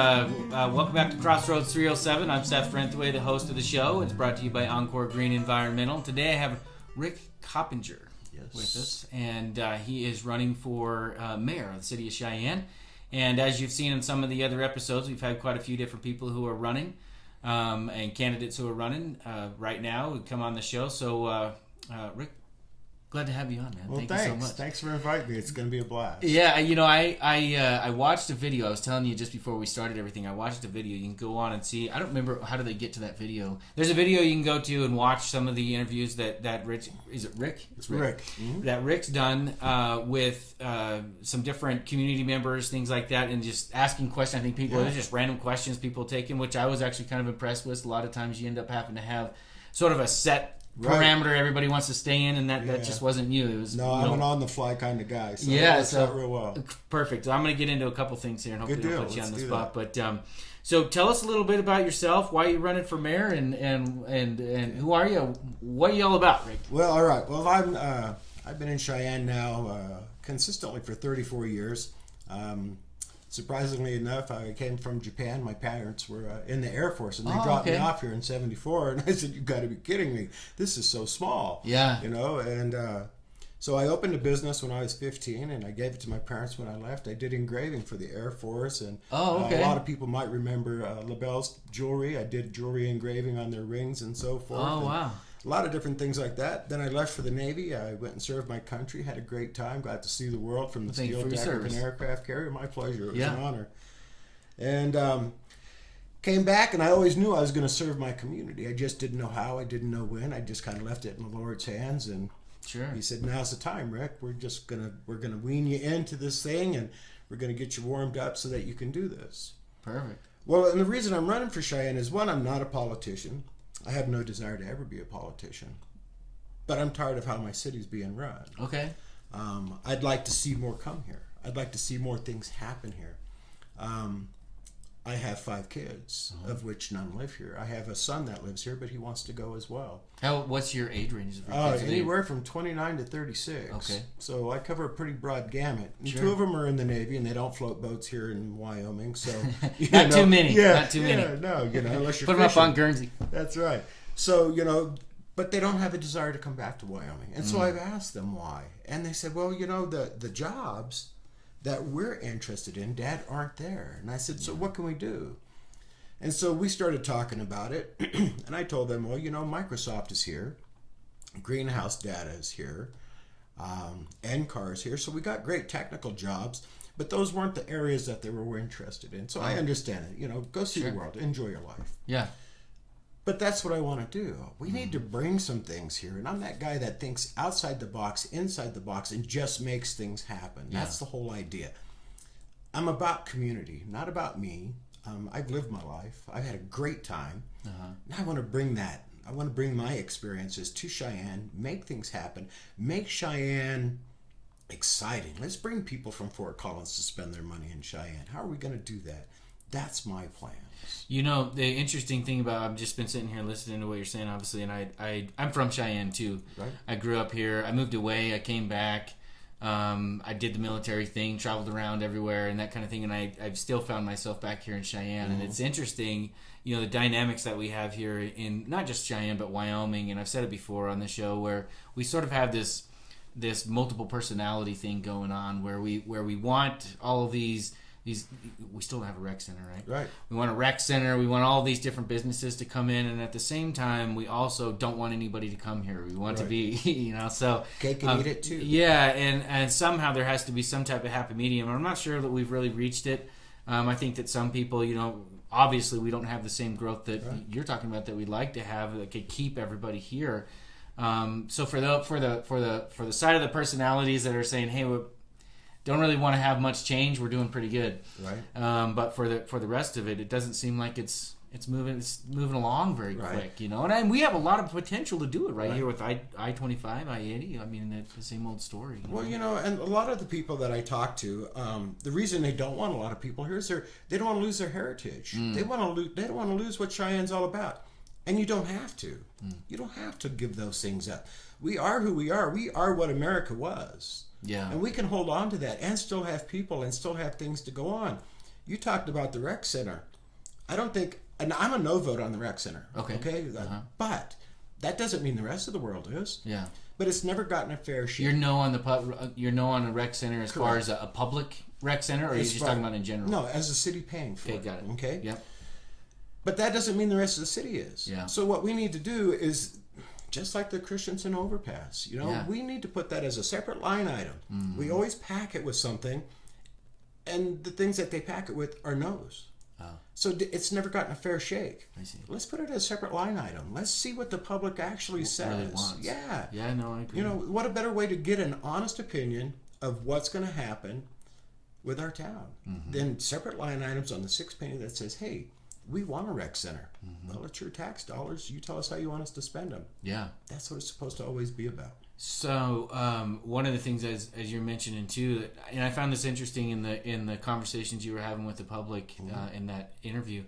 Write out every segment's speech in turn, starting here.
Welcome back to Crossroads 307. I'm Seth Renthway, the host of the show. It's brought to you by Encore Green Environmental. Today I have Rick Coppinger with us, and he is running for mayor of the city of Cheyenne. And as you've seen in some of the other episodes, we've had quite a few different people who are running and candidates who are running right now who come on the show. So, Rick, glad to have you on, man. Well, thanks so much. Thanks for inviting me. It's going to be a blast. Yeah, you know, I watched a video. I was telling you just before we started everything. I watched a video. You can go on and see. I don't remember how do they get to that video. There's a video you can go to and watch some of the interviews that Rich. Is it Rick? It's Rick. Mm-hmm. That Rick's done with some different community members, things like that, and just asking questions. I think people there's just random questions people taking, which I was actually kind of impressed with. A lot of times you end up having to have sort of a set parameter everybody wants to stay in, and that just wasn't you. It was I'm an on-the-fly kind of guy, so it works out real well. Perfect. So I'm going to get into a couple things here, and hopefully I'll put you on the spot. But so tell us a little bit about yourself, why you're running for mayor, and who are you? What are you all about, Rick? Well, all right. Well, I've been in Cheyenne now consistently for 34 years. Surprisingly enough, I came from Japan. My parents were in the Air Force, and they dropped me off here in '74. And I said, "You got to be kidding me! This is so small." Yeah. You know, and so I opened a business when I was 15, and I gave it to my parents when I left. I did engraving for the Air Force, and a lot of people might remember LaBelle's jewelry. I did jewelry engraving on their rings and so forth. Oh, wow. A lot of different things like that. Then I left for the Navy. I went and served my country, had a great time, got to see the world from the steel deck of an aircraft carrier. My pleasure. It was an honor. And came back, and I always knew I was going to serve my community. I just didn't know how. I didn't know when. I just kind of left it in the Lord's hands, and he said, "Now's the time, Rick. We're gonna wean you into this thing, and we're gonna get you warmed up so that you can do this." Perfect. Well, and the reason I'm running for Cheyenne is, one, I'm not a politician. I have no desire to ever be a politician, but I'm tired of how my city's being run. Okay. I'd like to see more come here. I'd like to see more things happen here. I have 5 kids, of which none live here. I have a son that lives here, but he wants to go as well. What's your age range of your kids? Anywhere from 29 to 36. Okay. So I cover a pretty broad gamut. And 2 of them are in the Navy, and they don't float boats here in Wyoming. So not too many. Yeah, not too many. No, unless you're put them up on Guernsey. That's right. So but they don't have a desire to come back to Wyoming, and so I've asked them why, and they said, "Well, the jobs that we're interested in, Dad, aren't there." And I said, "So what can we do?" And so we started talking about it, and I told them, "Well, Microsoft is here, greenhouse data is here, NCAR is here, so we got great technical jobs, but those weren't the areas that they were interested in." So I understand it. Go see the world, enjoy your life. Yeah. But that's what I want to do. We need to bring some things here. And I'm that guy that thinks outside the box, inside the box, and just makes things happen. Yeah. That's the whole idea. I'm about community, not about me. I've lived my life. I've had a great time. Now I want to bring that. I want to bring my experiences to Cheyenne, make things happen, make Cheyenne exciting. Let's bring people from Fort Collins to spend their money in Cheyenne. How are we going to do that? That's my plan. The interesting thing about, I've just been sitting here listening to what you're saying, obviously, and I'm from Cheyenne too. Right. I grew up here. I moved away. I came back. I did the military thing, traveled around everywhere and that kind of thing, and I've still found myself back here in Cheyenne. And it's interesting, the dynamics that we have here in not just Cheyenne but Wyoming. And I've said it before on the show, where we sort of have this multiple personality thing going on, where we want all of these. We still have a rec center, right? Right. We want a rec center. We want all these different businesses to come in, and at the same time, we also don't want anybody to come here. We want to be, so cake and eat it too. Yeah, and somehow there has to be some type of happy medium. I'm not sure that we've really reached it. I think that some people, obviously, we don't have the same growth that you're talking about that we'd like to have that could keep everybody here. So for the side of the personalities that are saying, hey, we don't really want to have much change, we're doing pretty good. Right. But for the rest of it, it doesn't seem like it's moving along very quick, And we have a lot of potential to do it here with I-25, I-80. I mean, it's the same old story. Well, and a lot of the people that I talk to, the reason they don't want a lot of people here is they don't want to lose their heritage. They don't want to lose what Cheyenne's all about. And you don't have to. You don't have to give those things up. We are who we are. We are what America was. Yeah. And we can hold on to that and still have people and still have things to go on. You talked about the rec center. I don't think, and I'm a no vote on the rec center. Okay. But that doesn't mean the rest of the world is. Yeah. But it's never gotten a fair share. You're no on the rec center as far as a public rec center, or are you just talking about in general? No, as a city paying for it. Okay, got it. Okay? Yep. But that doesn't mean the rest of the city is. Yeah. So what we need to do is, just like the Christensen overpass, we need to put that as a separate line item. Mm-hmm. We always pack it with something, and the things that they pack it with are no's. So it's never gotten a fair shake. I see. Let's put it as a separate line item. Let's see what the public actually says. Really wants. Yeah. Yeah, no, I agree. What a better way to get an honest opinion of what's going to happen with our town than separate line items on the 6 penny that says, hey, we want a rec center. Mm-hmm. Well, it's your tax dollars. You tell us how you want us to spend them. Yeah. That's what it's supposed to always be about. So one of the things, as you're mentioning too, and I found this interesting in the conversations you were having with the public in that interview,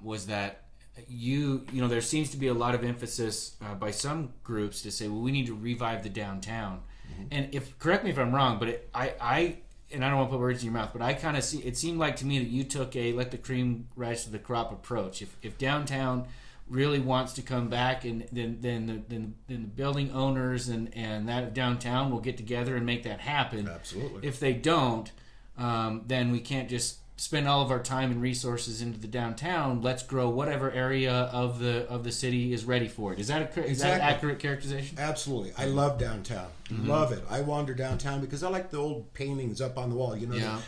was that there seems to be a lot of emphasis by some groups to say, well, we need to revive the downtown. Mm-hmm. And correct me if I'm wrong, but I don't want to put words in your mouth, but I kind of see, it seemed like to me that you took a let the cream rise to the crop approach. If downtown really wants to come back, and then the building owners and that downtown will get together and make that happen. Absolutely. If they don't, then we can't just spend all of our time and resources into the downtown. Let's grow whatever area of the city is ready for it. Is that an accurate characterization? Absolutely. I love downtown. Mm-hmm. Love it. I wander downtown because I like the old paintings up on the wall.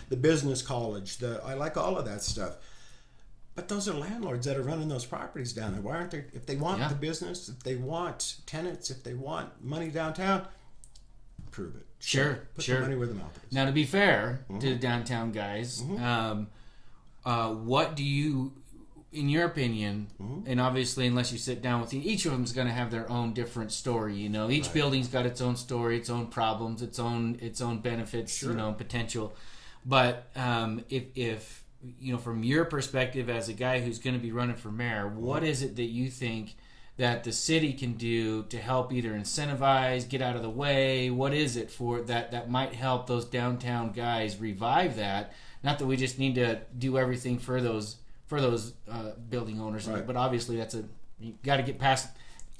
The business college. I like all of that stuff. But those are landlords that are running those properties down there. Why aren't they? If they want the business, if they want tenants, if they want money downtown, prove it. Sure. Put the money where the mouth is. Now, to be fair to the downtown guys, what do you, in your opinion, and obviously unless you sit down with each of them is going to have their own different story. Each building's got its own story, its own problems, its own benefits, potential. But if from your perspective as a guy who's going to be running for mayor, what is it that you think that the city can do to help either incentivize, get out of the way? What is it for that might help those downtown guys revive that? Not that we just need to do everything for those building owners, but obviously you got to get past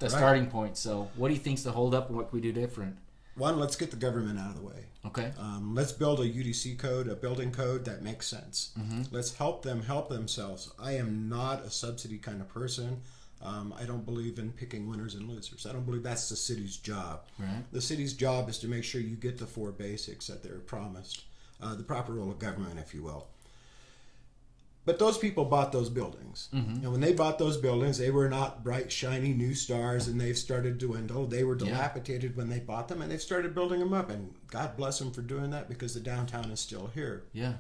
the starting point. So what do you think's the hold up, and what can we do different? One, let's get the government out of the way. Okay. Let's build a UDC code, a building code that makes sense. Mm-hmm. Let's help them help themselves. I am not a subsidy kind of person. I don't believe in picking winners and losers. I don't believe that's the city's job. Right. The city's job is to make sure you get the 4 basics that they're promised, the proper role of government, if you will. But those people bought those buildings. Mm-hmm. And when they bought those buildings, they were not bright, shiny new stars, and they've started to dwindle. They were dilapidated when they bought them, and they've started building them up. And God bless them for doing that, because the downtown is still here. Yeah.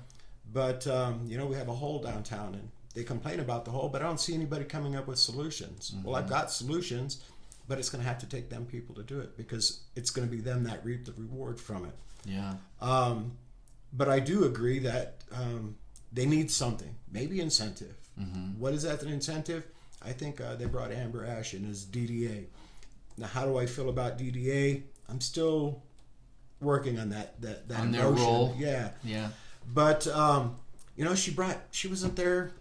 But, we have a hole downtown, and they complain about the hole, but I don't see anybody coming up with solutions. Mm-hmm. Well, I've got solutions, but it's going to have to take them people to do it, because it's going to be them that reap the reward from it. Yeah. But I do agree that they need something, maybe incentive. Mm-hmm. What is that, an incentive? I think they brought Amber Ash in as DDA. Now, how do I feel about DDA? I'm still working on that on their role. Yeah. But she wasn't there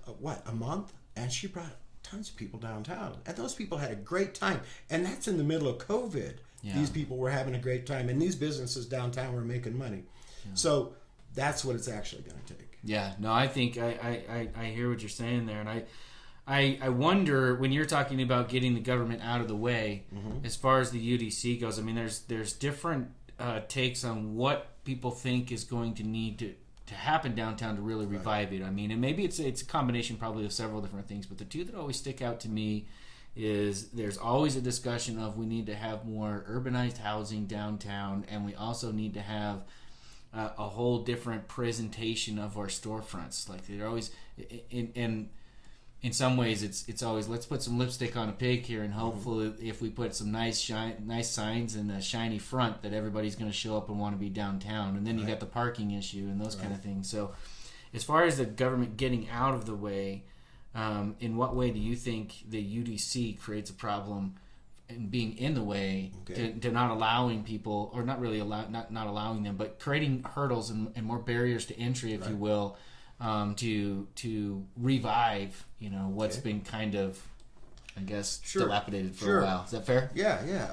a month, and she brought tons of people downtown, and those people had a great time. And that's in the middle of COVID. Yeah. These people were having a great time, and these businesses downtown were making money. Yeah. So that's what it's actually going to take. Yeah, no, I think I hear what you're saying there, and I wonder, when you're talking about getting the government out of the way, as far as the UDC goes. I mean, there's different takes on what people think is going to need to happen downtown to really revive it. I mean, and maybe it's a combination probably of several different things, but the two that always stick out to me is there's always a discussion of we need to have more urbanized housing downtown, and we also need to have a whole different presentation of our storefronts. Like, they're always in some ways it's always, let's put some lipstick on a pig here, and hopefully if we put some nice signs and a shiny front, that everybody's going to show up and want to be downtown. And then you got the parking issue and those kind of things. So as far as the government getting out of the way, in what way do you think the UDC creates a problem and being in the way to not allowing people, or not really not allowing them, but creating hurdles and more barriers to entry, if you will, to revive what's been kind of, I guess, dilapidated for a while. Is that fair? Yeah.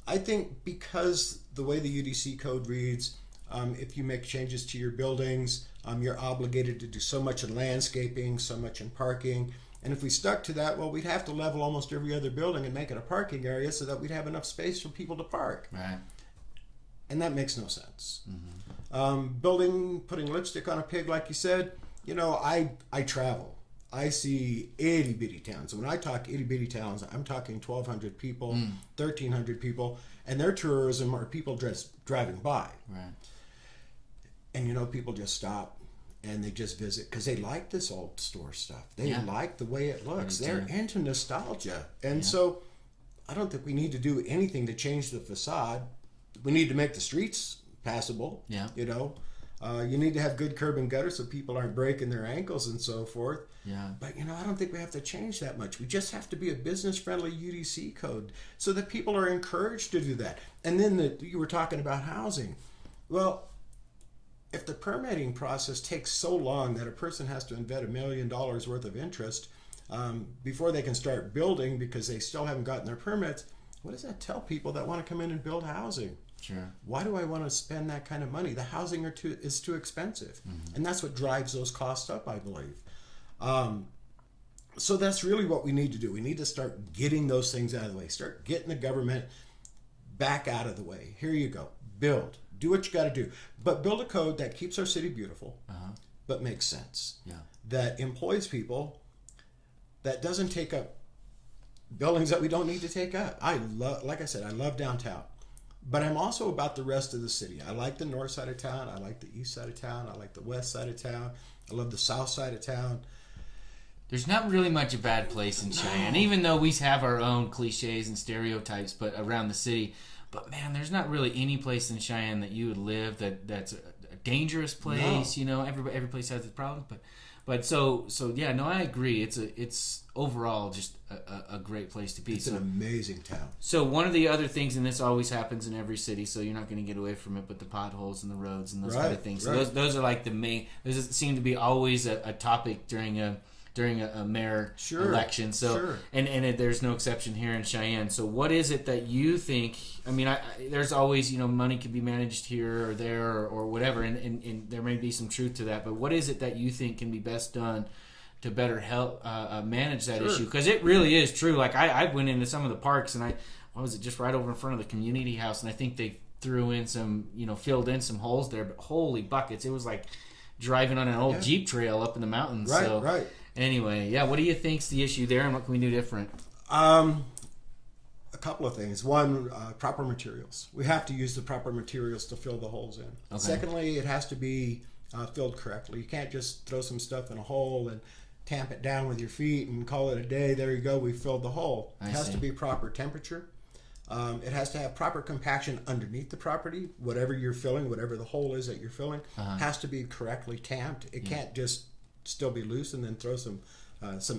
I think because the way the UDC code reads, if you make changes to your buildings, you're obligated to do so much in landscaping, so much in parking. And if we stuck to that, well, we'd have to level almost every other building and make it a parking area so that we'd have enough space for people to park. Right. And that makes no sense. Mm-hmm. Putting lipstick on a pig, like you said, I travel. I see itty bitty towns. When I talk itty bitty towns, I'm talking 1,200 people, 1,300 people, and their tourism are people just driving by. Right. And people just stop and they just visit because they like this old store stuff. They like the way it looks. They're into nostalgia. And so I don't think we need to do anything to change the facade. We need to make the streets passable. Yeah. You need to have good curb and gutter so people aren't breaking their ankles and so forth. Yeah. But I don't think we have to change that much. We just have to be a business-friendly UDC code so that people are encouraged to do that. And then you were talking about housing. Well, if the permitting process takes so long that a person has to invest $1 million worth of interest before they can start building because they still haven't gotten their permits, what does that tell people that want to come in and build housing? Sure. Why do I want to spend that kind of money? The housing is too expensive. Mm-hmm. And that's what drives those costs up, I believe. So that's really what we need to do. We need to start getting those things out of the way. Start getting the government back out of the way. Here you go. Build. Do what you got to do. But build a code that keeps our city beautiful, but makes sense. Yeah. That employs people, that doesn't take up buildings that we don't need to take up. Like I said, I love downtown. But I'm also about the rest of the city. I like the north side of town. I like the east side of town. I like the west side of town. I love the south side of town. There's not really much a bad place in Cheyenne, even though we have our own cliches and stereotypes but around the city. But man, there's not really any place in Cheyenne that you would live that's a dangerous place. No. Every place has its problems, but so yeah, no, I agree. It's overall just a great place to be. It's an amazing town. So one of the other things, and this always happens in every city, so you're not going to get away from it, but the potholes and the roads and those kind of things. So those are like the main. Those seem to be always a topic during a mayor election. So and there's no exception here in Cheyenne. So what is it that you think? I mean, there's always money could be managed here or there or whatever, and there may be some truth to that. But what is it that you think can be best done to better help manage that issue? Because it really is true. Like I went into some of the parks and just right over in front of the community house, and I think they threw in some filled in some holes there. But holy buckets, it was like driving on an old Jeep trail up in the mountains. Right. Anyway, what do you think's the issue there, and what can we do different? A couple of things. One, proper materials. We have to use the proper materials to fill the holes in. Okay. Secondly, it has to be filled correctly. You can't just throw some stuff in a hole and tamp it down with your feet and call it a day. There you go, we filled the hole. It has to be proper temperature. It has to have proper compaction underneath the property. Whatever you're filling, whatever the hole is that you're filling, has to be correctly tamped. It can't just still be loose and then throw some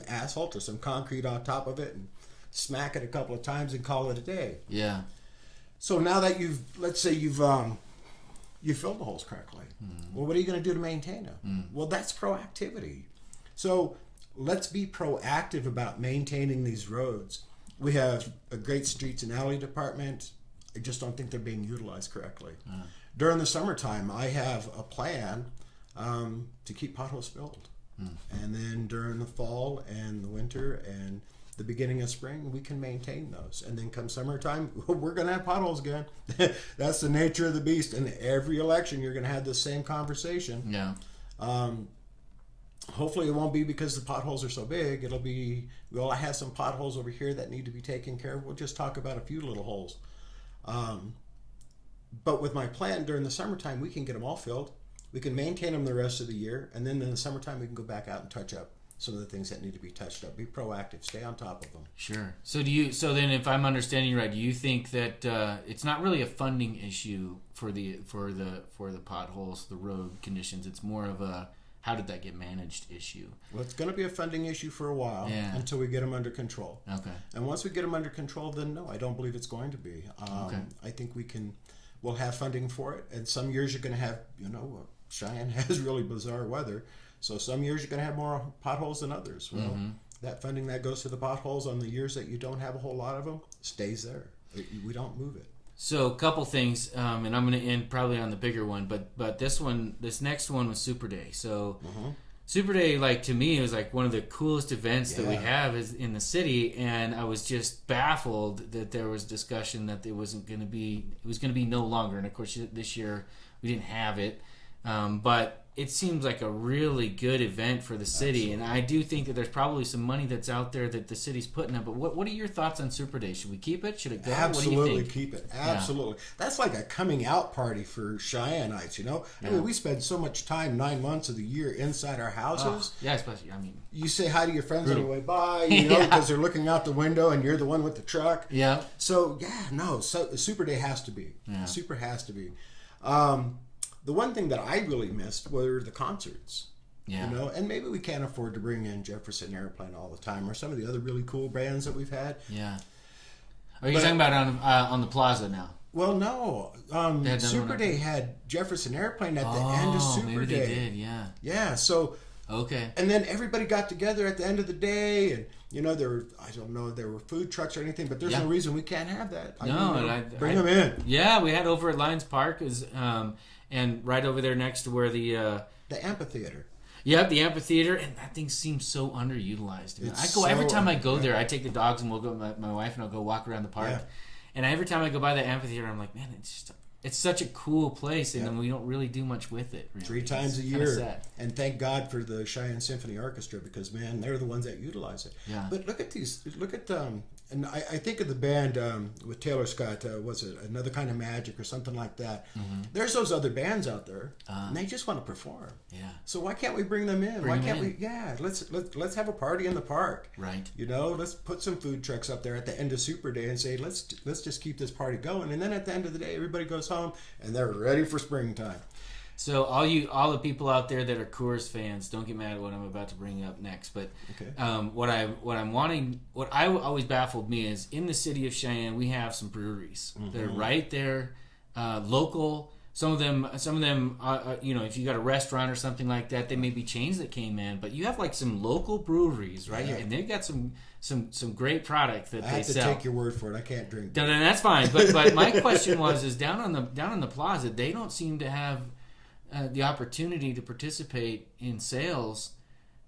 asphalt or some concrete on top of it and smack it a couple of times and call it a day. Yeah. So now that you've filled the holes correctly, well, what are you going to do to maintain them? Well, that's proactivity. So let's be proactive about maintaining these roads. We have a great streets and alley department. I just don't think they're being utilized correctly. During the summertime, I have a plan to keep potholes filled. And then during the fall and the winter and the beginning of spring, we can maintain those. And then come summertime, we're going to have potholes again. That's the nature of the beast. And every election, you're going to have the same conversation. Yeah. Hopefully it won't be because the potholes are so big. It'll be, well, I have some potholes over here that need to be taken care of. We'll just talk about a few little holes. But with my plan during the summertime, we can get them all filled. We can maintain them the rest of the year. And then in the summertime, we can go back out and touch up some of the things that need to be touched up. Be proactive. Stay on top of them. Sure. So then if I'm understanding you right, do you think that it's not really a funding issue for the potholes, the road conditions? It's more of a how did that get managed issue? Well, it's going to be a funding issue for a while until we get them under control. Okay. And once we get them under control, then no, I don't believe it's going to be. I think we'll have funding for it. And some years you're going to have, Cheyenne has really bizarre weather. So some years you're going to have more potholes than others. Well, that funding that goes to the potholes on the years that you don't have a whole lot of them stays there. We don't move it. So a couple things, and I'm going to end probably on the bigger one, but this next one was Super Day. So Super Day, like, to me, was like one of the coolest events that we have is in the city, and I was just baffled that there was discussion that it was going to be no longer. And of course, this year we didn't have it, but it seems like a really good event for the city. Absolutely. And I do think that there's probably some money that's out there that the city's putting up. But what are your thoughts on Super Day? Should we keep it? Should it go? Absolutely, what do you think? Keep it. Absolutely. Yeah. That's like a coming out party for Cheyenneites, you know? I mean, we spend so much time, 9 months of the year, inside our houses. Yeah, especially, I mean... You say hi to your friends on the way by, you know, because they're looking out the window and you're the one with the truck. Yeah. So, so Super Day has to be. Yeah. Super has to be. The one thing that I really missed were the concerts. Yeah. You know, and maybe we can't afford to bring in Jefferson Airplane all the time, or some of the other really cool bands that we've had. Yeah. Are you talking about on the plaza now? Well, no. Super Day had Jefferson Airplane at the end of Super maybe Day. They did, yeah. Yeah. So. Okay. And then everybody got together at the end of the day, and you know there were food trucks or anything, but there's no reason we can't have that. Bring them in. Yeah, we had over at Lions Park and right over there next to where the amphitheater. Yep, the amphitheater, and that thing seems so underutilized. Every time I go there, I take the dogs and we'll go. My wife and I'll go walk around the park, and every time I go by the amphitheater, I'm like, man, it's such a cool place, and then we don't really do much with it. Really. 3 times a year, and thank God for the Cheyenne Symphony Orchestra, because man, they're the ones that utilize it. Yeah. But look at these. And I think of the band with Taylor Scott. Was it Another Kind of Magic or something like that? Mm-hmm. There's those other bands out there, and they just want to perform. Yeah. So why can't we bring them in? Why can't we? Yeah. Let's have a party in the park. Right. You know, let's put some food trucks up there at the end of Super Day and say let's just keep this party going. And then at the end of the day, everybody goes home and they're ready for springtime. So all the people out there that are Coors fans, don't get mad at what I'm about to bring up next. But what I always baffled me is in the city of Cheyenne we have some breweries that are right there, local. Some of them, you know, if you got a restaurant or something like that, they may be chains that came in. But you have like some local breweries right here, and they've got some great product that they sell. I have to take your word for it. I can't drink. No, that's fine. But my question is down on the plaza, they don't seem to have the opportunity to participate in sales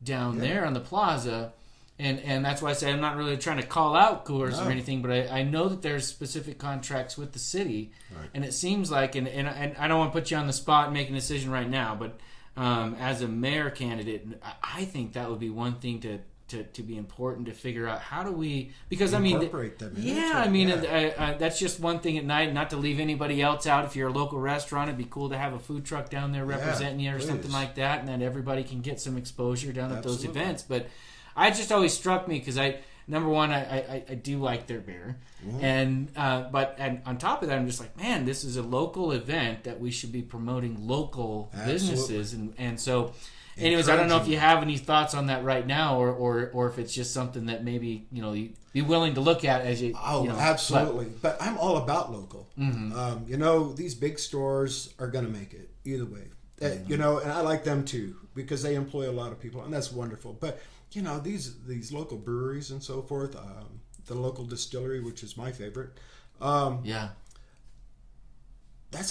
down there on the plaza, and that's why I say I'm not really trying to call out Coors or anything, but I know that there's specific contracts with the city, and it seems like, and I don't want to put you on the spot and make a decision right now, but as a mayor candidate, I think that would be one thing to be important to figure out. How do we, because incorporate them in that's just one thing at night, not to leave anybody else out. If you're a local restaurant, it'd be cool to have a food truck down there representing you or something like that, and then everybody can get some exposure down at those events. But I just always struck me because number one, I do like their beer, and on top of that, I'm just like, man, this is a local event that we should be promoting local businesses, and so. Anyways, I don't know if you have any thoughts on that right now, or if it's just something that maybe you'd be willing to look at as you. Oh, absolutely. But I'm all about local. Mm-hmm. These big stores are going to make it either way. And I like them too because they employ a lot of people, and that's wonderful. But these local breweries and so forth, the local distillery, which is my favorite. That's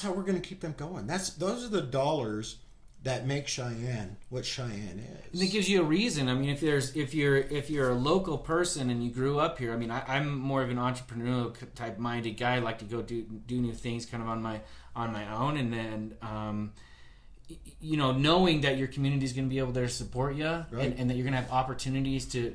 how we're going to keep them going. Those are the dollars that make Cheyenne what Cheyenne is. And it gives you a reason. I mean, if you're a local person and you grew up here, I mean, I'm more of an entrepreneurial type minded guy. I like to go do new things kind of on my own, and then knowing that your community is going to be able to support you, and that you're going to have opportunities to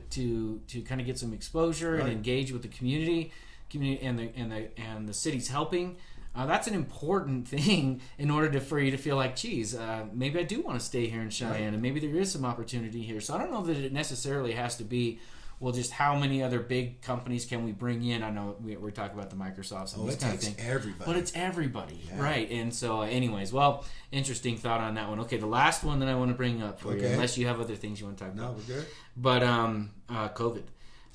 kind of get some exposure and engage with the community and the city's helping. That's an important thing in order for you to feel like, geez, maybe I do want to stay here in Cheyenne, and maybe there is some opportunity here. So I don't know that it necessarily has to be, well, just how many other big companies can we bring in? I know we're talking about the Microsofts and this kind of thing. Everybody. But it's everybody, right? And so anyways, well, interesting thought on that one. Okay, the last one that I want to bring up for you, unless you have other things you want to talk about. No, we're good. But COVID.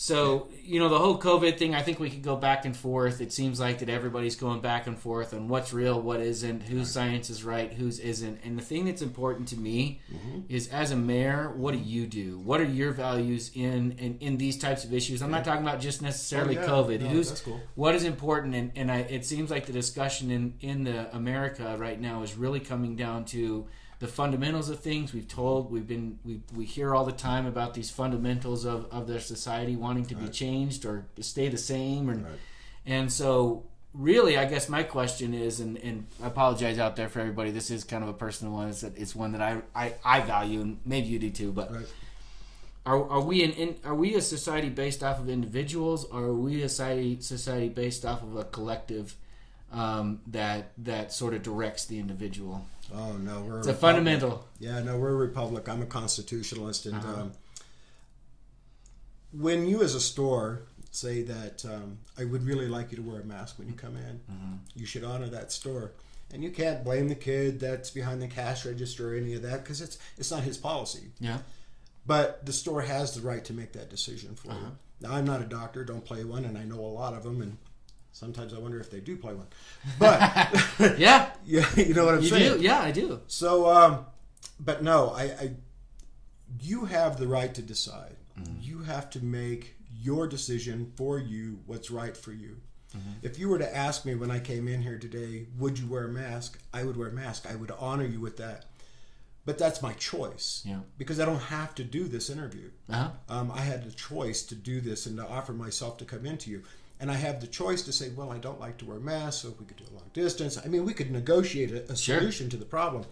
So, the whole COVID thing, I think we could go back and forth. It seems like that everybody's going back and forth on what's real, what isn't, whose science is right, whose isn't. And the thing that's important to me is, as a mayor, what do you do? What are your values in these types of issues? I'm not talking about just necessarily COVID. No, that's cool. What is important? And it seems like the discussion in the America right now is really coming down to the fundamentals of things. We hear all the time about these fundamentals of their society wanting to be changed or stay the same, and so really, I guess my question is, and I apologize out there for everybody, this is kind of a personal one. It's one that I value, and maybe you do too. But are we a society based off of individuals, or are we a society based off of a collective that sort of directs the individual? Oh no, it's a fundamental. Yeah, no, we're a republic. I'm a constitutionalist, and when you as a store say that I would really like you to wear a mask when you come in, you should honor that store, and you can't blame the kid that's behind the cash register or any of that, because it's not his policy. Yeah, but the store has the right to make that decision for you. Now, I'm not a doctor, don't play one, and I know a lot of them, and sometimes I wonder if they do play one. But yeah, you know what I'm saying? Do? Yeah, I do. So, but no, you have the right to decide. You have to make your decision for you, what's right for you. If you were to ask me when I came in here today, would you wear a mask? I would wear a mask. I would honor you with that. But that's my choice, because I don't have to do this interview. I had the choice to do this and to offer myself to come into you. And I have the choice to say, well, I don't like to wear masks, so if we could do a long distance. I mean, we could negotiate a solution to the problem.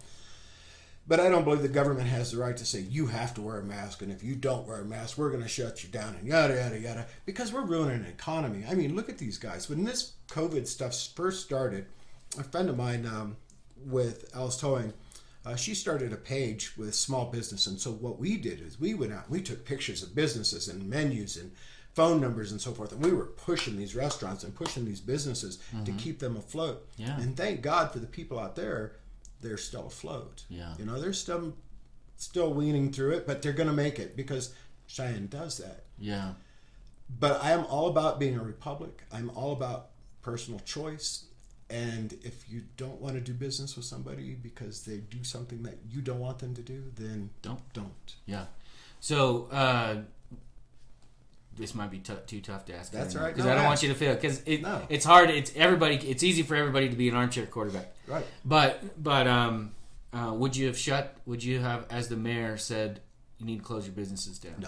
But I don't believe the government has the right to say, you have to wear a mask, and if you don't wear a mask, we're going to shut you down, and yada, yada, yada, because we're ruining an economy. I mean, look at these guys. When this COVID stuff first started, a friend of mine with Alice Towing, she started a page with small business. And so what we did is we went out and we took pictures of businesses and menus and phone numbers and so forth, and we were pushing these restaurants and pushing these businesses to keep them afloat. And thank God for the people out there, they're still afloat. They're still weaning through it, but they're going to make it, because Cheyenne does that. But I am all about being a republic. I'm all about personal choice. And if you don't want to do business with somebody because they do something that you don't want them to do, then don't. So this might be too tough to ask. That's right. Because I don't want you to feel, because it's hard. It's easy for everybody to be an armchair quarterback. Right. But would you have, as the mayor, said you need to close your businesses down?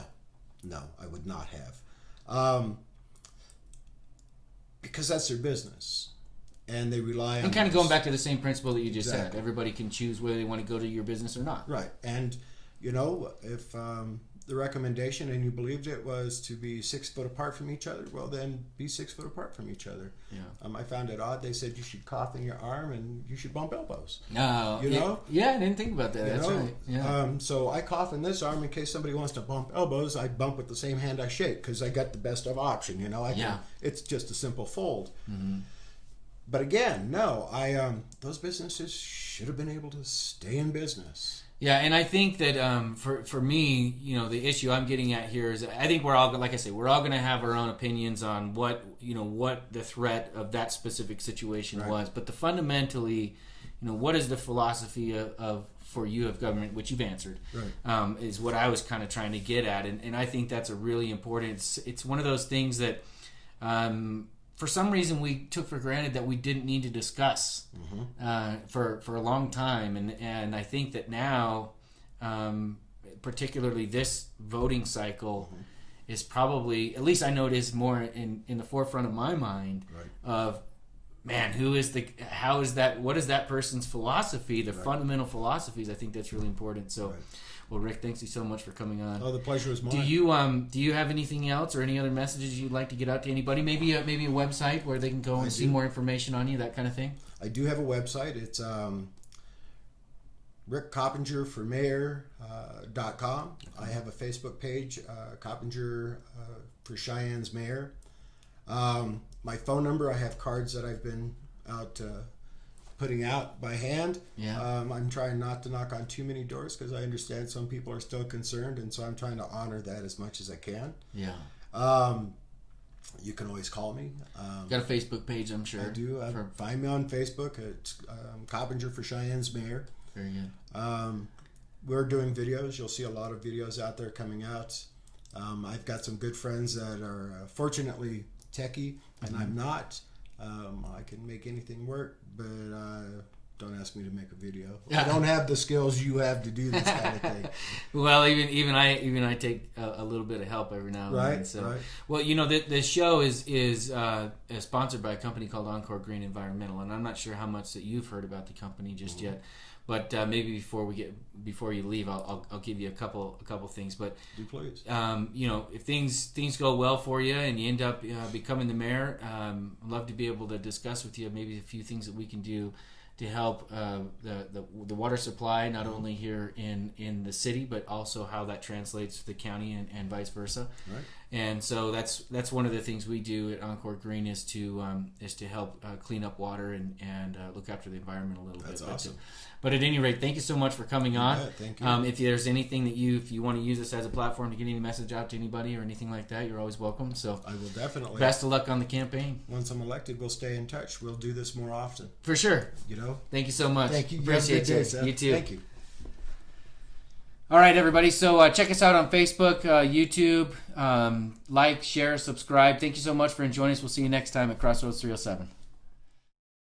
No, I would not have. Because that's their business. And they rely on... And kind of going back to the same principle that you just said. Everybody can choose whether they want to go to your business or not. Right. And, if the recommendation, and you believed it, was to be 6 foot apart from each other, well, then be 6 foot apart from each other. I found it odd. They said you should cough in your arm and you should bump elbows. No. I didn't think about that. That's right. Yeah. So I cough in this arm in case somebody wants to bump elbows. I bump with the same hand I shake, because I got the best of option. It's just a simple fold. But again, no, those businesses should have been able to stay in business. Yeah, and I think that for me, the issue I'm getting at here is, I think we're all, like I say, we're all going to have our own opinions on what the threat of that specific situation was. But fundamentally, what is the philosophy of for you of government, which you've answered, is what I was kind of trying to get at, and I think that's a really important. It's one of those things that. For some reason, we took for granted that we didn't need to discuss for a long time, and I think that now, particularly this voting cycle, is probably, at least I know it is more in the forefront of my mind of, man, what is that person's philosophy, the fundamental philosophies. I think that's really important. So. Well, Rick, thanks you so much for coming on. Oh, the pleasure was mine. Do you have anything else or any other messages you'd like to get out to anybody? Maybe a website where they can go and see more information on you, that kind of thing? I do have a website. It's rickcoppingerformayor.com. I have a Facebook page, Coppinger for Cheyenne's Mayor. My phone number, I have cards that I've been out putting out by hand. I'm trying not to knock on too many doors, because I understand some people are still concerned, and so I'm trying to honor that as much as I can. You can always call me. Got a Facebook page, I'm sure. I do. Find me on Facebook. It's Coppinger for Cheyenne's Mayor. Very good. We're doing videos. You'll see a lot of videos out there coming out. I've got some good friends that are fortunately techie, and I'm not. I can make anything work, but don't ask me to make a video. I don't have the skills you have to do this kind of thing. Well, even I take a little bit of help every now and then. So, right. Well, the show is sponsored by a company called Encore Green Environmental, and I'm not sure how much that you've heard about the company just yet. But maybe before you leave, I'll give you a couple things. But do please. If things go well for you and you end up becoming the mayor, I'd love to be able to discuss with you maybe a few things that we can do to help the water supply, not only here in the city, but also how that translates to the county and vice versa. Right. And so that's one of the things we do at Encore Green is to help clean up water and look after the environment a little bit. That's awesome. But at any rate, thank you so much for coming on. Yeah, thank you. If there's anything that if you want to use this as a platform to get any message out to anybody or anything like that, you're always welcome. So I will definitely. Best of luck on the campaign. Once I'm elected, we'll stay in touch. We'll do this more often. For sure. Thank you so much. Thank you. Appreciate you. Day, you too. Thank you. All right, everybody. So check us out on Facebook, YouTube. Like, share, subscribe. Thank you so much for joining us. We'll see you next time at Crossroads 307.